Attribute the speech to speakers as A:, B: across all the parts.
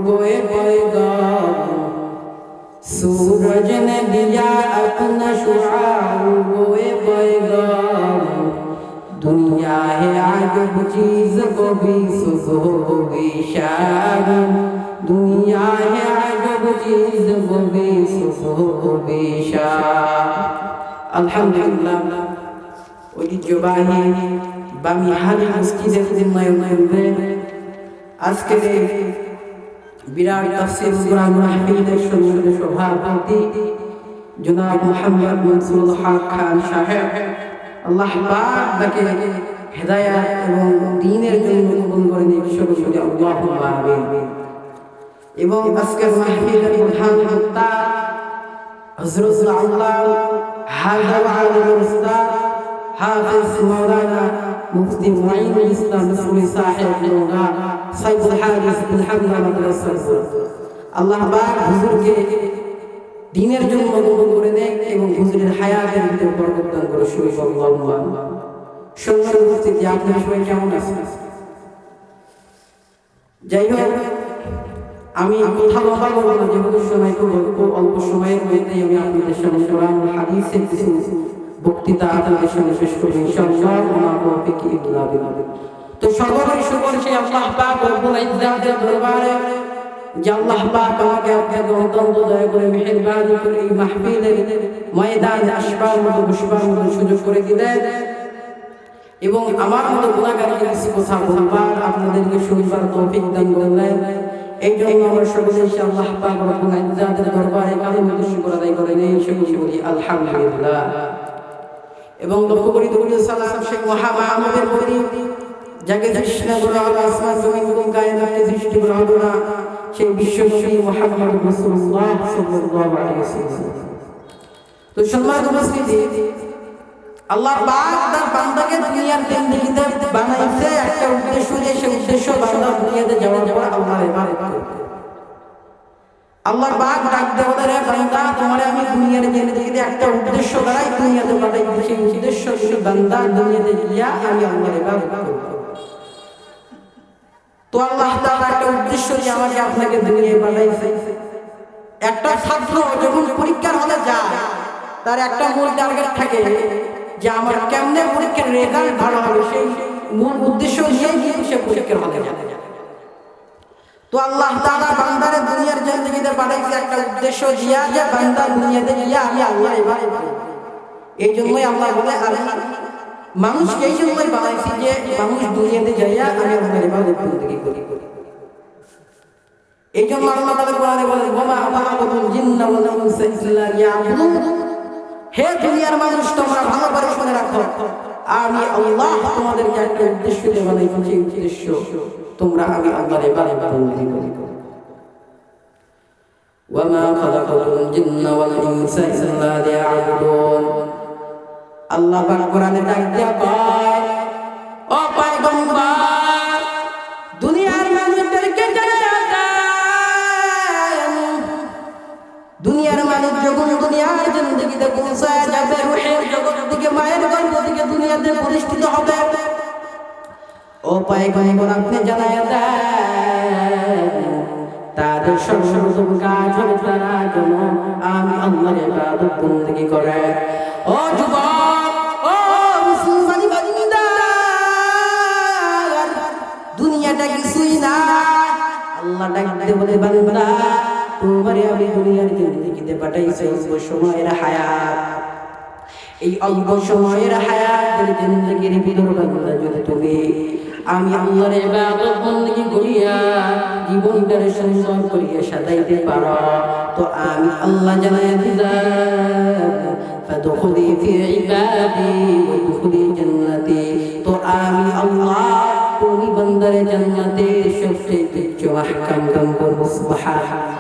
A: कोई पैगाम, सूरज ने दिया अपना शुआर कोई पैगाम। दुनिया है आजब चीज को भी सुबह होगी शाम, दुनिया है आजब चीज को भी सुबह होगी शाम। अल्हम्दुलिल्लाह ঐতিহ্যবাহী বামিহালি মসজিদের উন্নয়ন করবে আজকের এই বিরাট তাফসীর কুরআন মাহফিলের সম্মানিত সভাপতি জনাব মুহাম্মদ মনসুর হক খান সাহেব, আল্লাহ পাক তাকে হেদায়েত এবং দ্বীনের জন্য কবুল করে নিন সকলে আল্লাহুম্মা আমিন। এবং আজকের মাহফিলের প্রধান বক্তা হযরত আল্লাহ হাফেজ আলিম উস্তাদ হাফেজ মাওলানা মুফতি মুঈনুল ইসলাম নসরুল সাহেব লোগা সাইফুল হাদিস বিন হামদা মাদ্রাসা। আল্লাহ পাক হুজুরকে দ্বীনের জন্য কবুল করে নেন এবং হুজুরের হায়াতের ভিতর বরকত দান করে শুকর আল্লাহুম্মা। সম্মানিত উপস্থিতি, আপনারা সবাই কেমন আছেন? যাই হোক, আমি কথা বলবো না, যেহেতু সময় খুব অল্প সময়ের মধ্যেই আমি আপনাদের সামনে কোরআন হাদিসের কিছু বক্তৃতা আপনাদের সামনে পেশ করব ইনশাআল্লাহ। ওয়া তাওফীক ইল্লা বিল্লাহ। তো সর্বোপরি শুকর সেই আল্লাহ পাক রব্বুল ইজ্জাতের দরবারে যে আল্লাহ পাক আমাকে আপনাকে অত্যন্ত দয়া করে মেহেরবানি করে এই মাহফিলের ময়দানে আসবার মতো বসবার মতো সুযোগ করে দিলেন এবং আমার মতো গুনাহগারকে কিছু কথা বলবার আপনাদেরকে শুনবার তৌফিক দান করলেন। এই জন্য আমরা সকলে আল্লাহ পাক রব্বুল ইজ্জাতের দরবারে কালিমাত শুকর আদায় করে নেই, সকলে বলি আলহামদুলিল্লাহ। এবং লক্ষ্য করি দরুদ সালাম শেখ মুহাম্মদের প্রতি, যাকে সৃষ্টি করা হলো আসমান জমিন এবং কায়নাতকে সৃষ্টি করা হলো না, সেই বিশ্বনবী মুহাম্মদ রাসূলুল্লাহ সাল্লাল্লাহু আলাইহি ওয়াসাল্লাম। তো সম্মানিত উপস্থিতি, আল্লাহ পাক তার বান্দাকে দুনিয়ার জিন্দেগিতে বানাইছে একটা উদ্দেশ্য দিয়ে, সেই উদ্দেশ্য বান্দা দুনিয়াতে যাওয়ার পর আল্লাহর ইবাদত করবে। আল্লাহ পাক ডাক দেয় বলে, রে বান্দা, তোমারে আমি দুনিয়ার জিন্দেগিতে একটা উদ্দেশ্য দ্বারাই দুনিয়াতে পাঠাইছি, সেই উদ্দেশ্য তুমি বান্দা দুনিয়াতে গিয়া আমি আল্লাহর ইবাদত করব। তো আল্লাহ তাআলা একটা উদ্দেশ্য দিয়ে আমাকে আপনাকে দুনিয়ায় পাঠাইছে। একটা ছাত্র যখন পরীক্ষার হলে যায়, তার একটা মূল টার্গেট থাকে যে আমার কেমনে পরীক্ষার রেজাল্ট ভালো হবে, সেই মূল উদ্দেশ্য নিয়ে সে পরীক্ষার হলে যায়। তো আল্লাহ তাআলা বান্দারে দুনিয়ার জিন্দেগিতে পাঠাইছে একটা উদ্দেশ্য দিয়া, যে বান্দা দুনিয়াতে গিয়া আমি আল্লাহর ইবাদত করব। এই জন্যই আল্লাহ বলে, আমি মানুষকে এই জন্যই বানাইছি যে মানুষ দুনিয়াতে যাইয়া আমি আল্লাহর ইবাদত করি। এই জন্য আল্লাহ তাআলা কোরআনে বলেন, ওয়া মা খালাকাতুল জিন্না ওয়াল ইনসা ইল্লা লিয়াবুদুন। হে দুনিয়ার মানুষ, তোমরা ভালো করে শুনে রাখো, আমি আল্লাহ তোমাদেরকে একটা উদ্দেশ্য দিয়ে বানাইছি, সেই উদ্দেশ্য তোমরা আমি আল্লাহর ইবাদত করো। ওয়া মা খালাকাতুল জিন্না ওয়াল ইনসা ইল্লা লিয়াবুদুন। আল্লাহ পাক কোরআনে ডাক দিয়া কয়, ও পয়গম্বর, দুনিয়ার মানুষদেরকে জানায়া দেন, দুনিয়ার মানুষ যখন দুনিয়ার জিন্দেগিতে পৌঁছায় যাবে, রূহের জগৎ থেকে মায়ের গর্ভ থেকে দুনিয়াতে প্রতিষ্ঠিত হবে, ও পয়গম্বর আপনি জানায়া দেন, তাদের সর্বপ্রথম কাজ হবে তারা যেন আমি আল্লাহর ইবাদত বন্দেগী করে। ও যুবক, ও মুসলমানি বান্দা, দুনিয়াটা কিছুই না। আল্লাহ ডাক দিয়ে বলে, বান্দা, তোমারে আমি দুনিয়ার জিন্দেগিতে পাঠাইছি অল্প সময়ের হায়াত। এই অল্প সময়ের হায়াতের জিন্দেগির ভিতর বান্দা যদি তুমি আমি আল্লাহর ইবাদত বন্দেগী করিয়া জীবনটারে সুন্দর করিয়া সাজাইতে পারো, তো আমি আল্লাহ জানাইয়া দিলাম, ফাদখুলি ফি ইবাদি ওয়াদখুলি জান্নাতি। তো আমি আল্লাহ তুমি বান্দারে জান্নাতে সবচেয়ে উচ্চ মাহকাম দান করব। সুবহানাল্লাহ।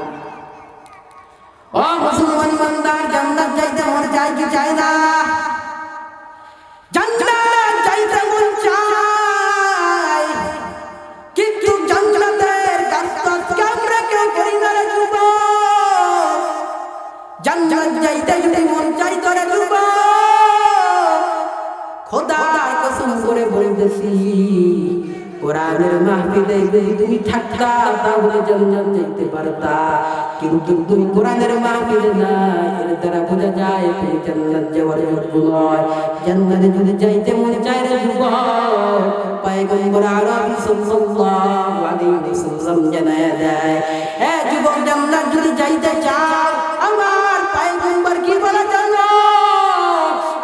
A: ও মুসলমান বান্দা, জান্নাত যাইতে মন চায় কি চায় না? জান্নাত যাইতে মন চায়, কিন্তু জান্নাতের কাজ আমরা কেউ করি না রে যুবক। জান্নাত যাইতে যদি মন চাই তোরে যুবক, খোদার কসম করে বলতেছি, কোরআনের মাহফিলে যদি তুমি থাকতা তাহলে জান্নাত যেতে পারতা, কিন্তু তুমি কোরআনের মাহফিলে না, এর দ্বারা বোঝা যায় তুমি জান্নাত যাওয়ার যোগ্য নয়। জান্নাতে যদি যাইতে মন চায় রে যুবক, পয়গম্বর আরবি সাল্লাল্লাহু আলাইহি ওয়াসাল্লাম জানায়া দেয়, এ যুবক জান্নাত যদি যাইতে চাও আমার পয়গম্বর কি বলে জানো?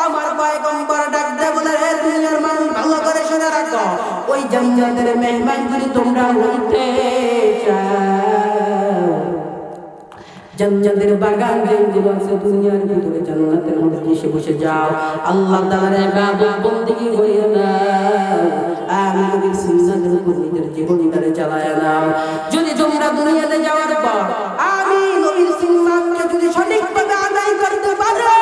A: আমার পয়গম্বর ডাক দেয় বলে, রে দুনিয়ার মানুষ ভালো করে শুনে রাখো, ওই জান্নাতের মেহমান যদি তোমরা হইতে চাও, জান্নাতের বাগান যেগুলো আছে দুনিয়ার ভিতরে জান্নাতের মধ্যে বসে যাও, আল্লাহ তাআলার ইবাদত বندگی করিও না, আমি নবীর সুন্নাতের উপর নিজের জীবনটারে চালায়া নাও। যদি তোমরা দুনিয়াতে যাওয়ার পর আমি নবীর সুন্নাতকে যদি সঠিকভাবে আদায় করতে পারো,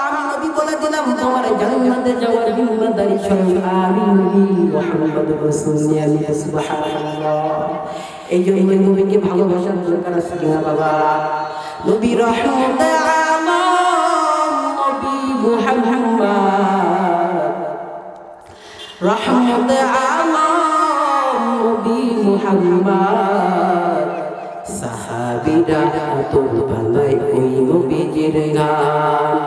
A: আমি নবী বলে দিলাম তোমার জান্নাতে যাওয়ার জিম্মাদারি স্বয়ং আমি নবী মুহাম্মদুর রাসূলুল্লাহ। সুবহানাল্লাহ। এই জন্য নবীকে ভালোবাসার দরকার আছে কিনা বাবা? নবী রহমতে আলম নবী মুহাম্মদ, রহমতে আলম নবী মুহাম্মদ, সাহাবীরা তো বানায় ওই নবীজির গান।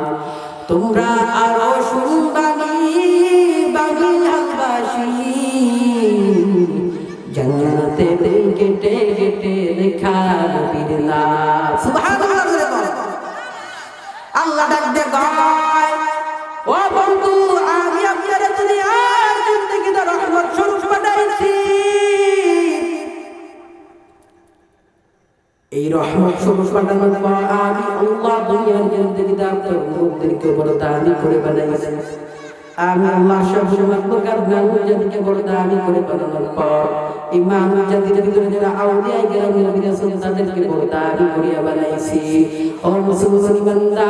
A: তোমরা আরো শুনবানি বাংলাবাসী, জান্নাতে কেটে কেটে লেখা নবীর নাম। সুবহানাল্লাহ। আল্লাহ ডাক দে গায়, ও বন্ধু আমি আপনার দুনিয়ার জিন্দেগিতে রহমত স্বরূপ পাঠাইছি, এই রহমত স্বরূপ পাঠানোর পর আমি আল্লাহ দুনিয়ার জিন্দেগিতে আপনার উম্মতদেরকে বড় দামি করে বানাইছি। আমি আল্লাহ সবসময় মাখলুকাত মানুষদেরকে বড় দামি করে বানানোর পর ইমাম জাতির ভিতরে যারা আউলিয়া কেরাম নবী রাসূল তাদেরকে বড় দামি করে বানাইছি। ও মুসলমান বান্দা,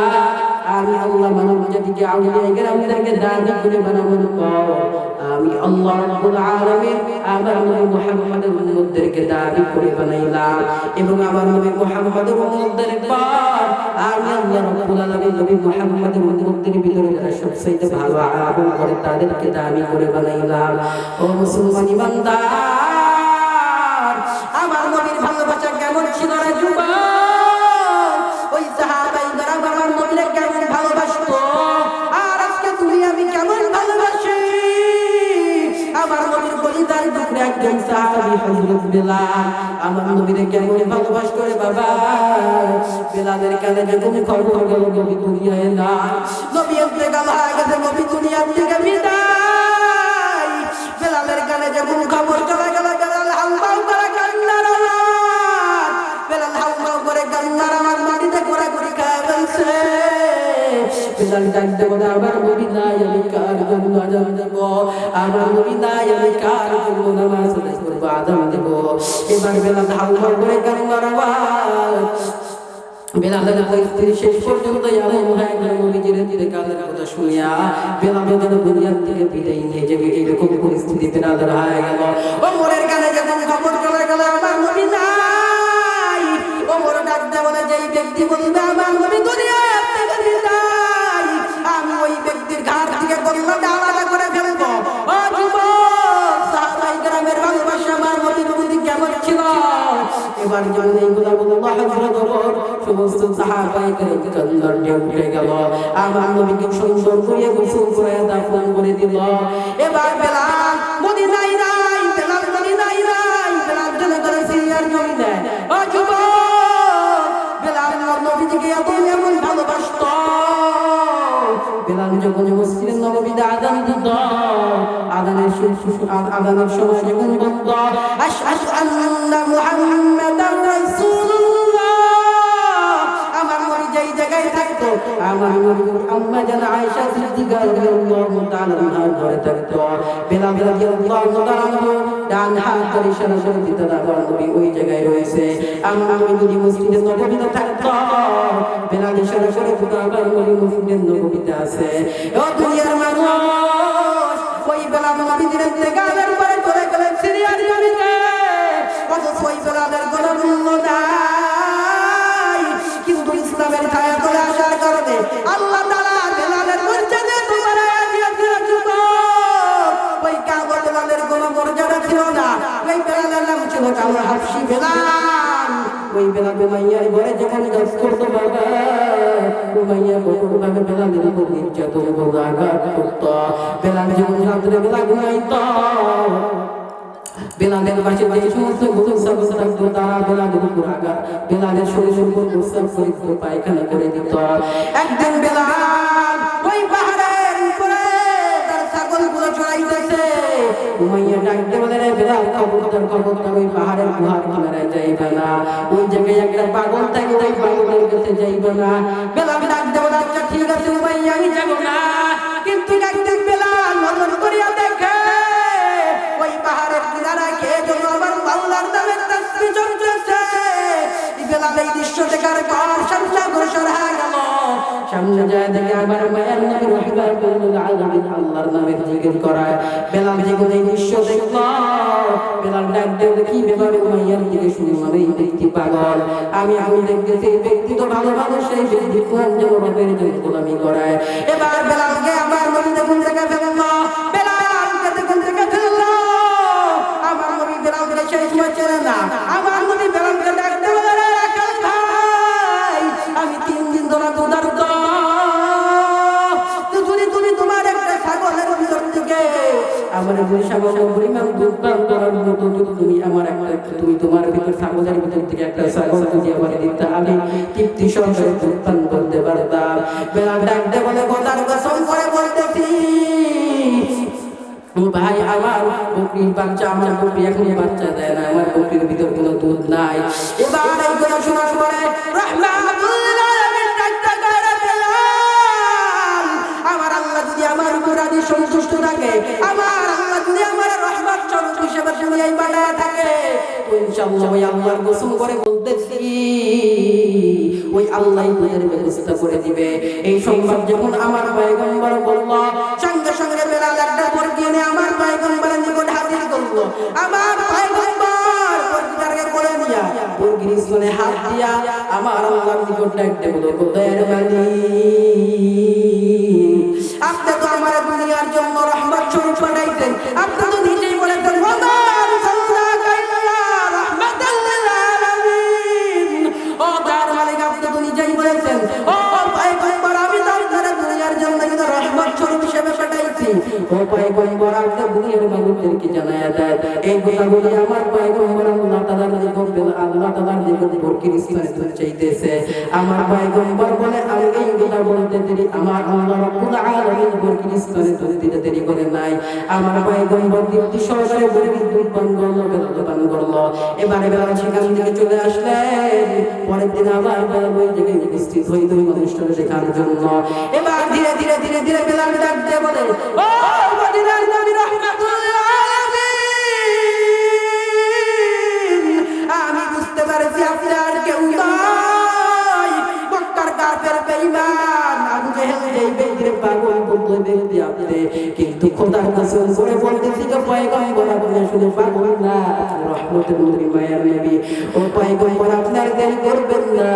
A: আমি আল্লাহ মানব জাতিকে আউলিয়া কেরামদেরকে দামি করে বানানোর পর আমি আল্লাহ রাব্বুল আলামিন আমার নবী মুহাম্মদের উম্মতদেরকে দামি করে বানাইলাম, এবং আমার নবী মুহাম্মদের উম্মতদের পর আমি আল্লাহ রাব্বুল আলামিন নবী মুহাম্মদের উম্মতদের ভিতরে যারা সবচেয়ে ভালো আমল করে তাদেরকে দামি করে বানাইলাম। ও মুসলমান ইমানদার, আমার নবীর ভালোবাসা কেমন ছিল রে যুবক? ওই সাহাবাইরা আমার নবীকে কেমন ভালোবাসতো, আর আজকে তুমি আমি কেমন ভালোবাসি? আমার নবীর কলিজার টুকরা একজন সাহাবী হযরত বেলাল আমার নবীকে কেমন ভালোবাসতো রে বাবা। বেলালের কানে যখন খবর গেল নবী দুনিয়ায় না, নবী ইন্তেকাল হয়ে গেছে, নবী দুনিয়া থেকে বিদায়, বেলালের কানে যখন খবর চলে গেল, বেলাল হাউমাউ করে কান্নার আওয়াজ, বেলাল হাউমাউ করে কান্নার আওয়াজ মাটিতে ঘোরাঘুরি খায় বলছে, বেলাল ডাক দেব না, আমার নবী নাই আমি কার জন্য আযান দেব, আমার নবী নাই আমি কার জন্য নামাজ আদায় করব, আযান দেব। এবার বেলাল হাউমাউ করে কান্নার আওয়াজ, বেলালের পরিস্থিতি শেষ পর্যন্ত এমন হয়ে গেল, নবীজির ইন্তেকালের কথা শুনিয়া বেলাল যেন দুনিয়া থেকে বিদায় নিয়ে যাবে, এরকম পরিস্থিতি বেলালের হয়ে গেল। ওমরের কানে যখন খবর চলে গেল আমার নবী নাই, ওমর ডাক দেয় বলে, যেই ব্যক্তি বলবে আমার নবী দুনিয়া থেকে বিদায়, আমি ওই ব্যক্তির ঘাট থেকে গলাটা আলাদা করে ফেলবো। ও যুবক, সাহাবায়ে কেরামের ভালোবাসা আমার নবীর প্রতি কেমন ছিল? এবার যখন এইগুলা বলল হযরত ওমর, সমস্ত সাহাবায়ে কেরাম কান্নার ঢেউ উঠে গেল, আমার নবীকে সুন্দর করে গোসল করে দাফন করে দিল। এবার বেলাল মদিনায় নাই, বেলাল মদিনায় নাই, বেলাল চলে গেল সিরিয়ার জমিনে। ও যুবক, বেলাল নবীজিকে এমন ভালোবাসতো, বেলাল যখন মসজিদের নববীতে আযান দিত, আযানের সময় যখন বলতো আশহাদু আন্না মুহাম্মাদার রাসূলুল্লাহ, আমার নবী যেই জায়গায় থাকতো, আমার নবী আম্মা জান আয়েশা সিদ্দিকা রাদিয়াল্লাহু তাআলা আনহার ঘরে থাকতো, বেলাল রাদিয়াল্লাহু তাআলা ডান হাত ধরে ইশারা করে দিত, আমার নবী ওই জায়গায় রয়েছে। আমার নবী যদি মসজিদের নববীতে থাকতো, বেলাল ইশারা করে দিত, আমার নবী মসজিদের নববীতে আছে। ও দুনিয়ার মানুষ, ওই বেলাল নবীর ইন্তেকালের পরে চলে গেলেন সিরিয়ার জমিনে, অথচ ওই বেলালের কোনো মূল্য নাই, কিন্তু ইসলামের ছায়া চলে আসার কারণে আল্লাহ তাআলা বেলালের মর্যাদা বাড়ায়া দিয়েছেন। যুবক, ওই কাবা বেলালের বেলাল ওই বেলাল উমাইয়ার ঘরে যখন কাজ করতো বাবা উমাইয়া কঠোরভাবে বেলালের উপর নির্যাতন করতো আঘাত করতো বেলাল যখন রাত্রে বেলা ঘুমাইতো বেলালের পাশে যে সমস্ত গরু ছাগল থাকতো তারা বেলালের উপর আঘাত বেলালের শরীরের উপর গোসল করে পায়খানা করে দিত একদিন বেলাল ওই পাহাড়ের উপরে তার ছাগলগুলো চড়াইতেছে উমাইয়া ডাকতে বলে রে বেলাল খবরদার ওই পাহাড়ের গুহার কিনারে যাইবে না ওই জায়গায় একটা পাগল থাকে ওই পাগলের কাছে যাইবে না বেলাল ডাকতে বলে আচ্ছা ঠিক আছে উমাইয়া আমি যাব না কিন্তু একদিন বেলাল নজর করিয়া দেখে ওই পাহাড়ের কিনারায় কে যেন আমার আল্লাহর নামে তাসবিহ চলতেছে বেলাল এই দৃশ্য দেখার পর সামনে ঘোষণ হয়ে গেল সামনে যায় দেখে আমার মায়ের নবী রাহমাতুল আলামিন আল্লাহর নামে জিকির করায় বেলাল যখন এই দৃশ্য দেখলো বেলাল ডাক দিয়ে কি ব্যাপারে উমাইয়ার দিকে শুনলাম এই ব্যক্তি পাগল আমি দেখতেছি এই ব্যক্তি তো ভালো সেই ব্যক্তি কোন যেন রবের জন্য গোলামি করায় এবার বেলালকে আমার নবী দেখুন জায়গা ফেললো বেলালকে দেখুন জায়গা ফেললো আমার নবী বেলালকে সেই সময় চেনে না আমার নবী বেলালকে ডাক দিয়ে বলে রে রাখাল ভাই আমি 3 দিন ধরে ক্ষুধার্ত তুমি তোমার একটা ছাগলের ভিতর থেকে আমার দুই ছাগলের পরিমাণ দুধ পান করার মতো তুমি আমার একটা তুমি তোমার ভিতর ছাগলের ভিতর থেকে একটা ছাগল যদি আমার দিতে আমি তৃপ্তি সহকারে দুধ পান করতে পারতাম বেলাল ডাক দিয়ে বলে কথার কসম করে বলতেছি ভাই আমার বকরির বাচ্চা আমার বকরি এখনই বাচ্চা দেয় না আমার বকরির ভিতর কোনো দুধ নাই এবার এই কথা শোনার পরে রাহমাতুল্লাহ আলামিন ডাকতে করে বেলাল আমার আল্লাহ যদি আমার উপর রাজি সন্তুষ্ট থাকে আমার আল্লাহ যদি আমার রহমত স্বরূপ হিসেবে দুনিয়ায় বানায় থাকে ইনশাআল্লাহ ওই আল্লাহর কসম করে বলতেছি ওই আল্লাহই তোদের ব্যবস্থা করে দিবে এই সংবাদ যখন আমার পয়গম্বর বলল সঙ্গে সঙ্গে বেলাল একটা বর্গি এনে আমার পয়গম্বরের নিকট হাজির করলো আমার পয়গম্বর বর্গিটাকে করে দিয়া বর্গির স্তনে হাত দিয়া আমার আল্লাহর নিকট ডাকতে বলো কোথায় মালিক আপনি তো আমার দুনিয়ার জন্য রহমত স্বরূপ পাঠাইছেন আপনি তো নিজেই বলেছেন ওয়ামান সাল্লাল্লাহু রাহমাতাল লিল আলামিন ও তার মালিক আপনি তো নিজেই বলেছেন ও পয়গম্বর আমি তো আপনার দুনিয়ার জন্য কিন্তু রহমত স্বরূপ হিসেবে পাঠাইছি ও পয়গম্বর আপনি দুনিয়ার মানুষদেরকে জানায়া দেন এই কথাগুলো আমার পয়গম্বর আল্লাহ তাআলার নিকট আল্লাহ তাআলার নিকট বরকির স্থানে তুলে চাইতেছে আমার পয়গম্বর বলে আমি এই কথা বলতে দেরি আমার আল্লাহ রাব্বুল আলামিন বরকির স্থানে তুলে দিতে দেরি করে নাই আমার পয়গম্বর তৃপ্তি সহকারে বরকির দুধ পান করলো বেলাল পান করলো এবারে বেলাল সেখান থেকে চলে আসলেন পরের দিন আবার বেলাল ওই জায়গায় উপস্থিত হইল ওই অনুষ্ঠানে দেখার জন্য এবার ধীরে ধীরে ধীরে ধীরে বেলাল ডাক দিয়ে বলে ও মদিনার নবী রাহমাতুল আলামিন আমি বুঝতে পারছি আপনি আর কেউ নয় মক্কার কাফের বেঈমান আবু জেহেল যেই ব্যক্তির পাগল বলতো ব্যক্তি আপনি কিন্তু খোদার কসম করে বলতেছি যে পয়গম্বর আপনি আসলে পাগল না রহমতের নবী মায়ার নবী ও পয়গম্বর আপনার দেরি করবেন না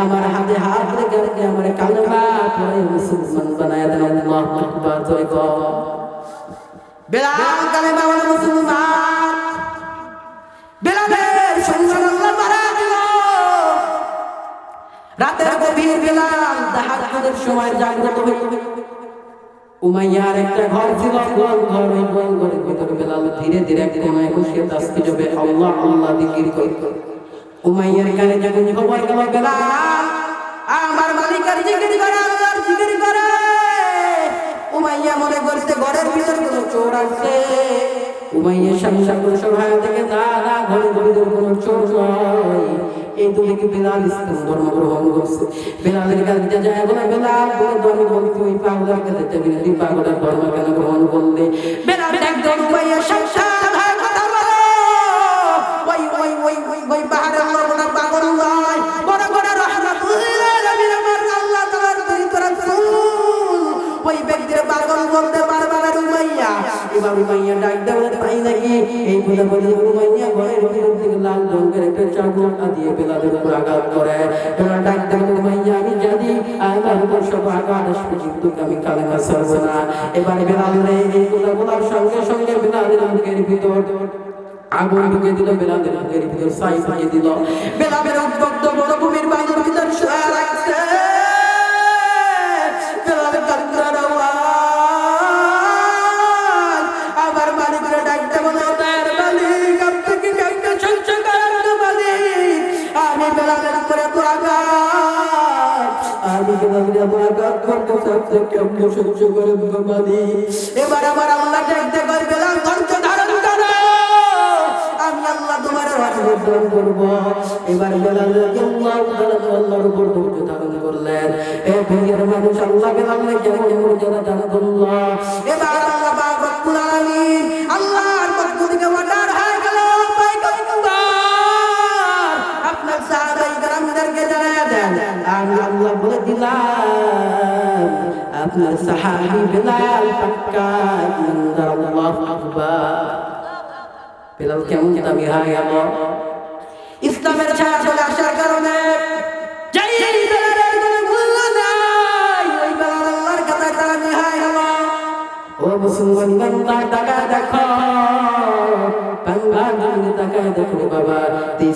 A: আমার হাতে হাত রেখে আমার কালেমা পড়ে মুসলমান বানায় দেন আল্লাহু আকবার জয় গো বেলাল কালেমা পড়ে মুসলমান বেলালের সংসার আল্লাহ বাড়া দিল রাতের গভীর বেলাল তাহাজ্জুদের সময় জাগ্রত হইল উমাইয়ার একটা ঘর ছিল গোল ঘর ওই গোল ঘরের ভিতরে বেলাল ধীরে ধীরে এক কোণায় বসে তাসবিহ জপে আল্লাহ আল্লাহ জিকির করত উমাইয়ার কানে যখন খবর গেল বেলাল আমার মালিকের জিকির করে আল্লাহর জিকির করে উমাইয়া মনে করতে ঘরের ভিতরে কোনো চোর আছে উমাইয়া সামনে সভায় থেকে না ঘরের ভিতরে কোনো চোর নয় এই দুই কি বেলাল ইসলাম ধর্ম গ্রহণ করছে বেলালের কাছে যায় বলে বেলাল বলে ধর্ম বলতে ওই পাগলের কাছে যাবি না তুই পাগলের ধর্ম কেন গ্রহণ করলে বেলাল একদম উমাইয়া সংসার হয় কথা বলো ওই পাহাড়ের লোকটা পাগল নয় বড় বড় রহমাতুল আলামিন আমার আল্লাহ তাআলার পবিত্র রাসূল ওই ব্যক্তির পাগল বলতে পারবে না উমাইয়া এবার উমাইয়া ডাক দেয় তাই নাকি এই কথা বলে উমাইয়া ঘরের ভিতর থেকে লাল রঙের একটা চাবুক দিয়ে বেলালের উপর আঘাত করে বেলাল ডাক দেয় উমাইয়া আমি জানি আমার উপর সব আঘাত আসবে কিন্তু আমি কালেমা ছাড়ব না এবার বেলালের এই কথা বলার সঙ্গে সঙ্গে বেলালের মুখের ভিতর আগুন ঢুকে দিল বেলালের বুকের ভিতর, ছাই ঢুকে দিল। বেলালের উদ্বুদ্ধ মরুভূমির বায়ুর ভিতর শুয়ে রাখছে। বেলালের কান্নার আওয়াজ আবার মালিকরা ডাকতে বলে, তার মালিক আপনি কি কান্না সহ্য করেন না মালিক? আমি বেলালের উপরে দোয়াগার, আমি বেলালের দোয়াগার করতে চাচ্ছি, কেমন সহ্য করেন না মালিক? এবার আমার আল্লাহ ডাকতে কয়, বেলাল ধৈর্য ধারণ করো, আমি আল্লাহ তোমার আশীর্বাদ করব। এবার বেলাল রাদিয়াল্লাহু তাআলা আল্লাহর উপর ধৈর্য ধারণ করলেন। এই দুনিয়ার মানুষ আল্লাহ বেলালকে কেমন মর্যাদা দান করল। এবার আল্লাহ পাক রব্বুল আলামিন আল্লাহর পক্ষ থেকে অর্ডার হয়ে গেল, পয়গম্বর আপনার সাহাবায়ে কেরামদেরকে জানায়া দেন, আমি আল্লাহ বলে দিলাম আপনার সাহাবী বেলাল পাক্কা ইমানদার, আল্লাহু আকবার। বেলাল কেমন দামি হয়ে গেল ইসলামের ছায়া চলে আসার কারণে। যেই বেলালের কোনো মূল্য নাই, ওই বেলাল আল্লাহর কাছে দামি হয়ে গেল। ও মুসলমান বান্দা তাকায় দেখো, বাংলাদেশে তাকায় দেখো বাবা,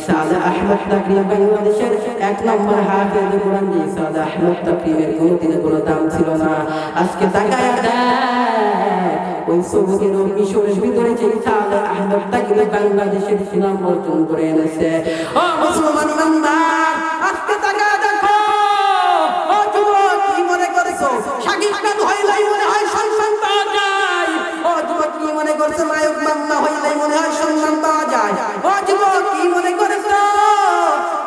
A: সাদা আহমদ তাকরিম বাংলাদেশের 1 নম্বর হাফেজ কোরআন, সাদা আহমদ তাকরিমের কোনদিন কোনো দাম ছিল না। আজকে তাকায় দেখ, ওই সৌদির মিশরের ভিতরে যে সাদা আহমদ তাকরিম বাংলাদেশের সুনাম অর্জন করে এনেছে। ও মুসলমান বান্দা আজকে তাকায় দেখো, ও যুবক কি মনে করছো শাকিব হইলাই মনে হয় সম্মান পাওয়া যায়? ও যুবক কি মনে করছো নায়ক বান্দা হইলাই মনে হয় সম্মান পাওয়া যায়? ও যুবক কি মনে করছো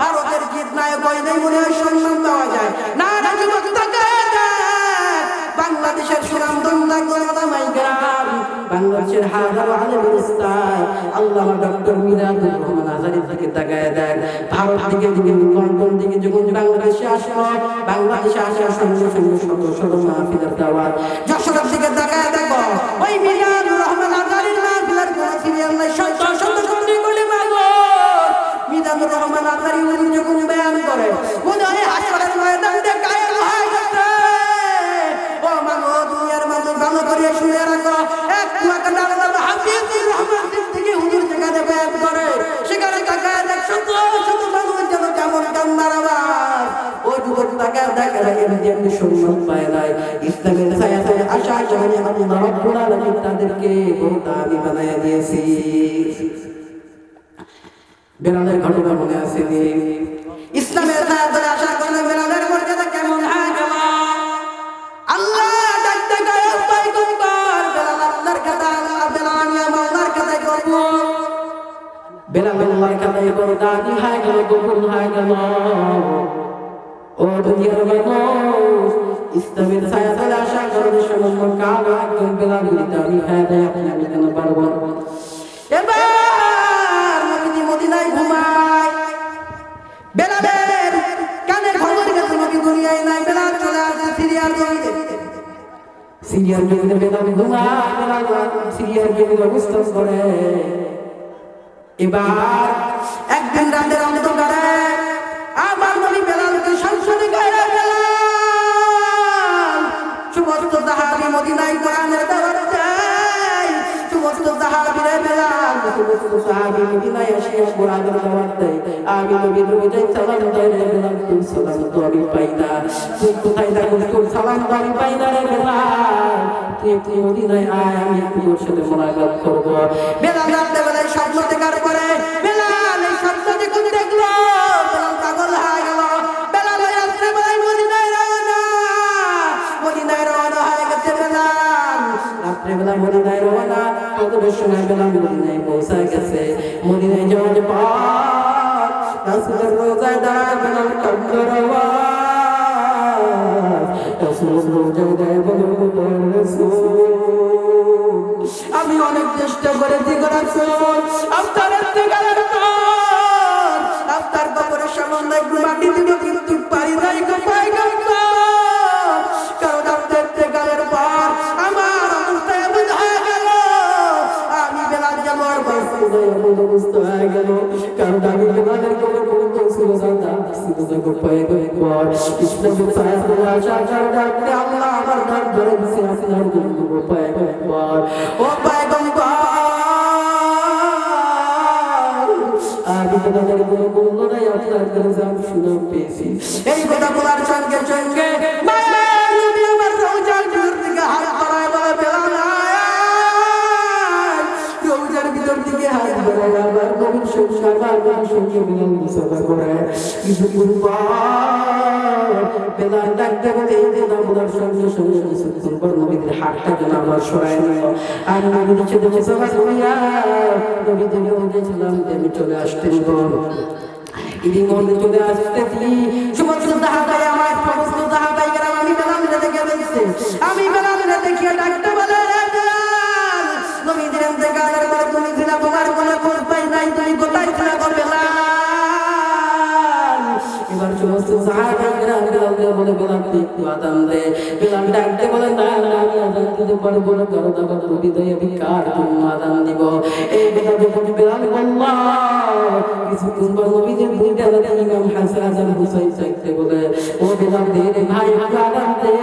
A: ভারতের গীত নায়ক হইলাই মনে হয় সম্মান পাওয়া যায়? না না যুবক, তাকায় দেখ, বাংলাদেশের সুনামধন্য ওলামায়ে কেরাম, বাংলাদেশের হাজারো আলেমের উস্তাদ আল্লামা ডক্টর মিরাদুর রহমান আজহারীর দিকে তাকায় দেখ। ভারত থেকে লন্ডন থেকে যখন বাংলাদেশে আসলো, বাংলাদেশে আসার সঙ্গে সঙ্গে শত শত মাহফিলের দাওয়াত। যশোরের দিকে তাকায় দেখো, ওই মিরাদুর রহমান আজহারীর মাহফিলের কোনো সিরিয়াল নাই, শত শত কোটি কোটি মাগর। মিরাদুর রহমান আজহারী উনি যখন বয়ান করে মনে হয় হাসরের ময়দান দিয়ে কায়েম হয়ে গেছে। ও মাগো, দুনিয়ার মানুষ ভালো করে শুনে রাখো, এক কুয়াকাটা আল্লামা হাফিজুর রহমান সিদ্দিকী হুজুর যেখানে বয়ান করে, সেখানে তাকায় দেখ শত শত মানুষ যেন কেমন কান্নার আওয়াজ। ও যুবক তাকায় দেখ, এমনি সম্মান পায় নাই। ইসলামের ছায়া ছায়া আসার কারণে আল্লাহ রাব্বুল আলামিন তাদেরকে বড় দামি বানায়া দিয়েছি। বেলালের ঘটনা মনে আছে? ইসলামের ছায়া ছায়া আসার কারণে বেলালের মর্যাদা কেমন হয়ে গেল। আল্লাহ ডাকতে গেল, পয়গম্বর বেলাল আল্লাহর কথা, বেলাল আমি আল্লাহর কথাই করব। বেলাল আল্লাহর কথাই বড় দামি হয়ে গেল, কবুল হয়ে গেল। ও দুনিয়ার মানুষ, ইসলামের ছায়া তলে আসার কারণে সামান্য কালো একজন বেলাল দামি হয়ে যায়, আপনি আমি কেন পারবো? এবার নবী মদিনায় ঘুমায়, বেলালের কানে খবর গেছে নবী দুনিয়ায় নাই, বেলাল চলে আসে সিরিয়ার জমিনে। সিরিয়ার জমিনে বেলাল ঘুমায়, বেলাল সিরিয়ার জমিনে অবস্থান করে। এবার একদিন রাতের অন্ধকারে আমার নবী বেলালকে সংসদে গায়ে বেলাল, সমস্ত সাহাবী মদিনায় কোরআনের দাওয়াত দেয়, সমস্ত সাহাবীরা বেলাল, সমস্ত সাহাবী মদিনায় এসে কোরআনের দাওয়াত দেয়। আমি নবী রোজায় সালাম দেয়, বেলাল তুই সালাম তো আমি পাই না, তুই কোথায় থাকো, তোর সালাম তো আমি পাই না রে বেলাল, তুই একটু মদিনায় আয়, আমি একটু তোর সাথে মোলাকাত করবো। বেলাল রাতে বেলায় স্বপ্ন দেখার পরে বেলাল এই স্বপ্ন দেখে দেখলো, বেলাল পাগল হয়ে গেল। বেলাল রাত্রে বেলায় মদিনায় রওনা হয়ে গেছে। বেলাল রাত্রে বেলা মদিনায় রওনা, কতটার সময় বেলাল মদিনায় পৌঁছে গেছে। মদিনায় যাওয়ার পর রাসূলের রোজায় দাঁড়ায় বেলাল কান্নার আওয়াজ, রাসূলের রোজায় দাঁড়ায় বলে, আমি অনেক চেষ্টা করেছি রাসূল, আপনার ইন্তেকালের পর আপনার কবরের সামনে একটু মাটি দিব, কিন্তু পারি নাই গো পয়গম্বর, কারণ আপনার ইন্তেকালের পর আমার অবস্থা এমন হয়ে গেল, আমি বেলাল যাওয়ার অবস্থা হয়ে গেল, কারণ আমি বেলালের কবর পর্যন্ত ছিল গো পয়গম্বর। ইসলামের ছায়া তলে আসার কারণে আপনি আল্লাহ আমার নাম ধরে দিয়েছে আপনার জন্য গো পয়গম্বর। ও পয়গম্বর বাজারের কোনো মূল্য নাই, আপনার কাছে আমি সুনাম পেয়েছি। এই কথা বলার সঙ্গে সঙ্গে মায়ের নবী আমার রওজার ভিতর থেকে হাত বাড়ায় বলে বেলাল রওজার ভিতর থেকে হাত বাড়ায় আবার নবীর সঙ্গে বেলাল মুসাফা করে। কিছুক্ষণ পর বেলাল ডাকতে বলে এই কথা বলার সঙ্গে সঙ্গে কিছুক্ষণ পর নবীদের হাতটা যেন আবার সরায় নিল। আর নবীর ছেলে মুসাফা করিয়া নবীদের বলেছিলাম আমি চলে আসতে ইতিমধ্যে চলে আসতেছি। সমস্ত সাহাবাই আমার সমস্ত সাহাবাই কেরাম আমি বেলালকে দেখে ফেলছে। আমি বেলালকে দেখে ডাকতে বলে নবীদের ইন্তেকালের পরে তুমি ছিলা, তোমার কোনো খোঁজ পাই নাই, তুমি কোথায় ছিলা গো বেলাল? এবার সমস্ত সাহাবাই কেরাম বেলালকে বলে বেলাল তুই একটু আদান দে। বেলাল ডাকতে বলে না না আমি আদান দিতে পারবো না, কারণ আমার হৃদয়ে আমি কার জন্য আদান দিব? এই কথা যখন বেলাল বলল কিছুক্ষণ পর নবীদের দুইটা ইমাম হাসান আর হুসাইন চাইতে বলে ও বেলাল দে রে ভাই আদান দে।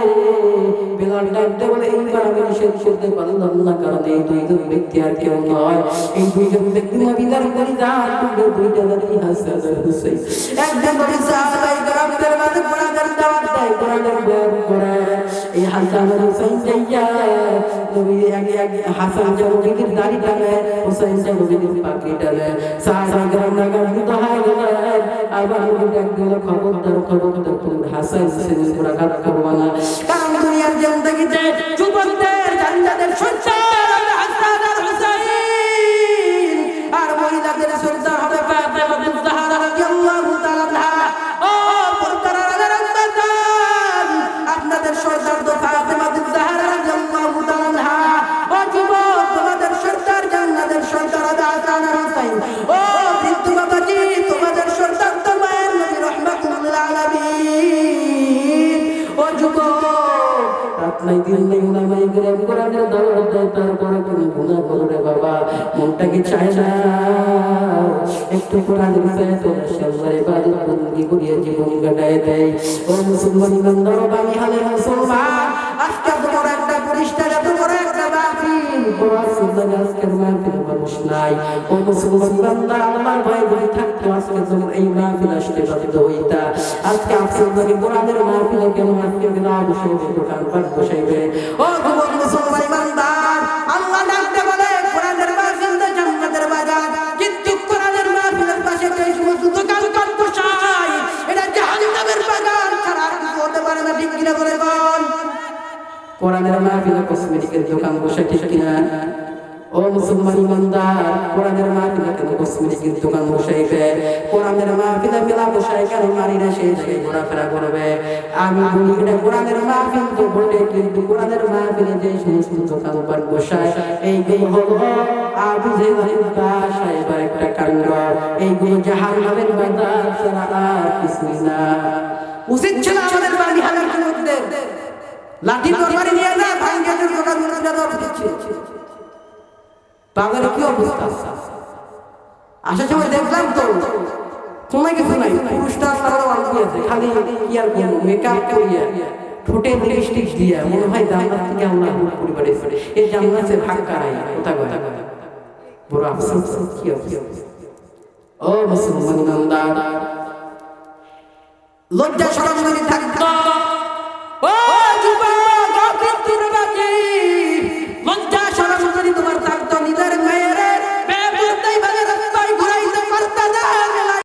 A: বেলাল ডাকতে বলে এইবার আমি নিষেধ করতে পারলাম না, কারণ এই দুইজন ব্যক্তি আর কেউ নয়, এই দুইজন ব্যক্তি নবীদের পরিবার দুইটা হাসান আর হুসাইন। একজন নবী সাহাবায়ে কেরামদের মাঝে কোরআনের দাওয়াত দেয়, কোরআনের বয়ান করে। এই হাসান আর হুসাইন যাইয়া নবী আগে আগে হাসান যে নবীদের দাড়ি টানে, হুসাইন যে নবীদের পাগড়ি টানে। সাহাবায়ে কেরাম রাগান্বিত হয়ে গেলেন। আবার নবী ডাক দিল খবরদার খবরদার তুমি হাসান হুসাইনের উপর আঘাত করবা না, কারণ দুনিয়ার জিন্দেগিতে যুবকদের জান্নাতের সর্দার হবে হাসান আর হুসাইন, আর মহিলাদের সর্দার হবে ফাতেমা বিনত জাহরা রাদিয়াল্লাহু তাআলা আনহা। ও পর্দার রাজমাতান আপনাদের সর্দার তো ফাতেমা বিনত জাহরা রাদিয়াল্লাহু তাআলা আনহা। ও যুবক তোমাদের সর্দার জান্নাতের সর্দার হবে হাসান আর হুসাইন। ও বৃদ্ধ বাবাজি তোমাদের সর্দার তো মায়ের নবী রাহমাতুল লিল আলামিন। ও যুবক রাত নাই দিন নাই উলামায়ে কেরাম কোরআনের দাওয়াত দেয়, তারপরে তুমি গুনাহ করো রে বাবা, মনটা কি চায় না একটু কোরআনের সাথে আল্লাহর ইবাদত বندگی করিয়া জীবন কাটায় দেয়? ও মুসলমান ইমানদার বানি হালে মুসলমান, আজকে তোমার একটা প্রতিষ্ঠা, এত বড় একটা মাহফিল, কোরআন সুন্নাহ আজকের মাহফিল মানুষ নাই। ও মুসলমান ইমানদার আমার ভাই ভাই থাকতো আজকে তোমার এই মাহফিল আসতে বাধ্য হইতা। আজকে আপনাদের কোরআনের মাহফিলে কেন আজকে বিনা বসাইবে, দোকানপাট বসাইবে? ও যুবক মুসলমান ইমানদার আল্লাহ ডাকতে বলে কোরআনের মাহফিল তো জান্নাতের বাগান, কিন্তু কোরআনের মাহফিলের পাশে যে সমস্ত দোকানপাট বসায় এটা জাহান্নামের বাগান ছাড়া আর কিছু হতে পারে না। ঠিক কিনা বলে বল? কোরআনের মাহফিলে কসমেটিকের দোকান বসে, ঠিক কিনা? ও মুসলমান ইমানদার কোরআনের মাহফিলে কেন কসমেটিকের দোকান বসাইবে? কোরআনের মাহফিলে মেলা বসায় কেন নারীরা সেই জায়গায় ঘোরাফেরা করবে? আমি বলি এটা কোরআনের মাহফিল তো বটে, কিন্তু কোরআনের মাহফিলে যে সমস্ত দোকানপাট বসায় এইগুলো হলো আবু জেহেলের বাসা। এবার একটা কাণ্ড, এইগুলো জাহান্নামের বাজার ছাড়া আর কিছুই না। উচিত ছিল আমাদের বাড়ি হালার মধ্যে লাঠি তরবারি নিয়ে না ভাঙ্গের দোকান মধ্যে দেওয়া উচিত ছিল। বাঙালি কি অবস্থা? আসার সময় দেখলাম তো কোনো কিছু নাই, পুরুষটা আছে খালি ইয়ার মেকআপ করিয়া ঠোঁটে লিপস্টিক দিয়া মনে হয় জান্নাত থেকে আল্লাহ পরিবারে এই জান্নাতের ভাগ কারাই কথা কথা বড় আফসোস। কি অবস্থা? ও মুসলমান ইমানদার লজ্জা শরম যদি থাকতো, ও যুবক